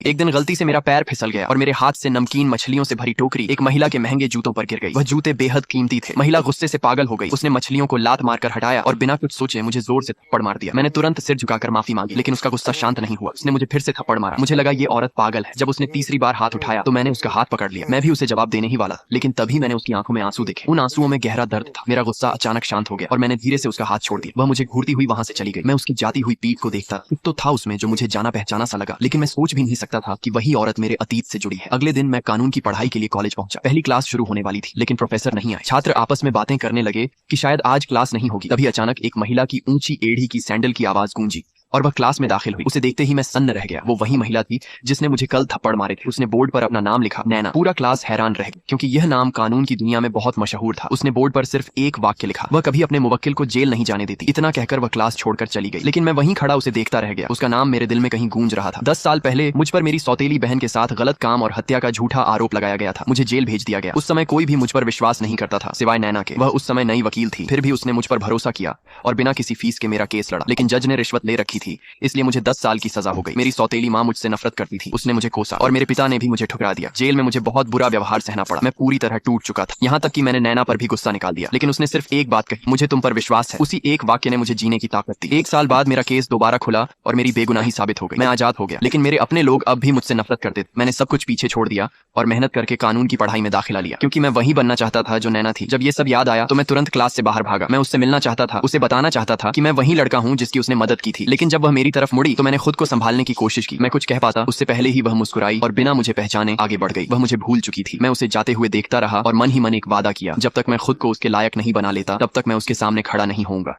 एक दिन गलती से मेरा पैर फिसल गया और मेरे हाथ से नमकीन मछलियों से भरी टोकरी एक महिला के महंगे जूतों पर गिर गई। वह जूते बेहद कीमती थे। महिला गुस्से से पागल हो गई। उसने मछलियों को लात मारकर हटाया और बिना कुछ सोचे मुझे जोर से थप्पड़ मार दिया। मैंने तुरंत सिर झुकाकर माफी मांगी, लेकिन उसका गुस्सा शांत नहीं हुआ। उसने मुझे फिर से थप्पड़ मारा। मुझे लगा ये औरत पागल है। जब उसने तीसरी बार हाथ उठाया तो मैंने उसका हाथ पकड़ लिया। मैं भी उसे जवाब देने ही वाला, लेकिन तभी मैंने उसकी आंखों में आंसू देखे। उन आंसुओं में गहरा दर्द था। मेरा गुस्सा अचानक शांत हो गया और मैंने धीरे से उसका हाथ छोड़ दिया। वह मुझे घूरती हुई वहां से चली गई। मैं उसकी जाती हुई पीठ को देखता। कुछ तो था उसमें जो मुझे जाना पहचाना सा लगा, लेकिन मैं सोच भी नहीं सकता था कि वही औरत मेरे अतीत से जुड़ी है। अगले दिन मैं कानून की पढ़ाई के लिए कॉलेज पहुंचा। पहली क्लास शुरू होने वाली थी, लेकिन प्रोफेसर नहीं आए। छात्र आपस में बातें करने लगे कि शायद आज क्लास नहीं होगी। तभी अचानक एक महिला की ऊंची एड़ी की सैंडल की आवाज गूंजी और वह क्लास में दाखिल हुई। उसे देखते ही मैं सन्न रह गया। वो वही महिला थी जिसने मुझे कल थप्पड़ मारे थे। उसने बोर्ड पर अपना नाम लिखा, नैना। पूरा क्लास हैरान रह गया, क्योंकि यह नाम कानून की दुनिया में बहुत मशहूर था। उसने बोर्ड पर सिर्फ एक वाक्य लिखा, वह कभी अपने मुवक्किल को जेल नहीं जाने देती। इतना कहकर वह क्लास छोड़कर चली गई, लेकिन मैं वहीं खड़ा उसे देखता रह गया। उसका नाम मेरे दिल में कहीं गूंज रहा था। 10 साल पहले मुझ पर मेरी सौतेली बहन के साथ गलत काम और हत्या का झूठा आरोप लगाया गया था। मुझे जेल भेज दिया गया। उस समय कोई भी मुझ पर विश्वास नहीं करता था, सिवाय नैना के। वह उस समय नई वकील थी। फिर भी उसने मुझ पर भरोसा किया और बिना किसी फीस के मेरा केस लड़ा। लेकिन जज ने रिश्वत ले रखी थी, इसलिए मुझे 10 साल की सजा हो गई। मेरी सौतेली माँ मुझसे नफरत करती थी। उसने मुझे कोसा और मेरे पिता ने भी मुझे ठुकरा दिया। जेल में मुझे बहुत बुरा व्यवहार सहना पड़ा। मैं पूरी तरह टूट चुका था। यहाँ तक कि मैंने नैना पर भी गुस्सा निकाल दिया, लेकिन उसने सिर्फ एक बात कही, मुझे तुम पर विश्वास है। उसी एक वाक्य ने मुझे जीने की ताकत दी। 1 साल बाद मेरा केस दोबारा खुला और मेरी बेगुनाही साबित हो गई। मैं आजाद हो गया, लेकिन मेरे अपने लोग अब भी मुझसे नफरत करते थे। मैंने सब कुछ पीछे छोड़ दिया और मेहनत करके कानून की पढ़ाई में दाखिला लिया, क्योंकि मैं वही बनना चाहता था जो नैना थी। जब ये सब याद आया तो मैं तुरंत क्लास से बाहर भागा। मैं उससे मिलना चाहता था, उसे बताना चाहता था कि मैं वही लड़का हूँ जिसकी उसने मदद की थी। लेकिन जब वह मेरी तरफ मुड़ी तो मैंने खुद को संभालने की कोशिश की। मैं कुछ कह पाता उससे पहले ही वह मुस्कुराई और बिना मुझे पहचाने आगे बढ़ गई। वह मुझे भूल चुकी थी। मैं उसे जाते हुए देखता रहा और मन ही मन एक वादा किया, जब तक मैं खुद को उसके लायक नहीं बना लेता तब तक मैं उसके सामने खड़ा नहीं होऊंगा।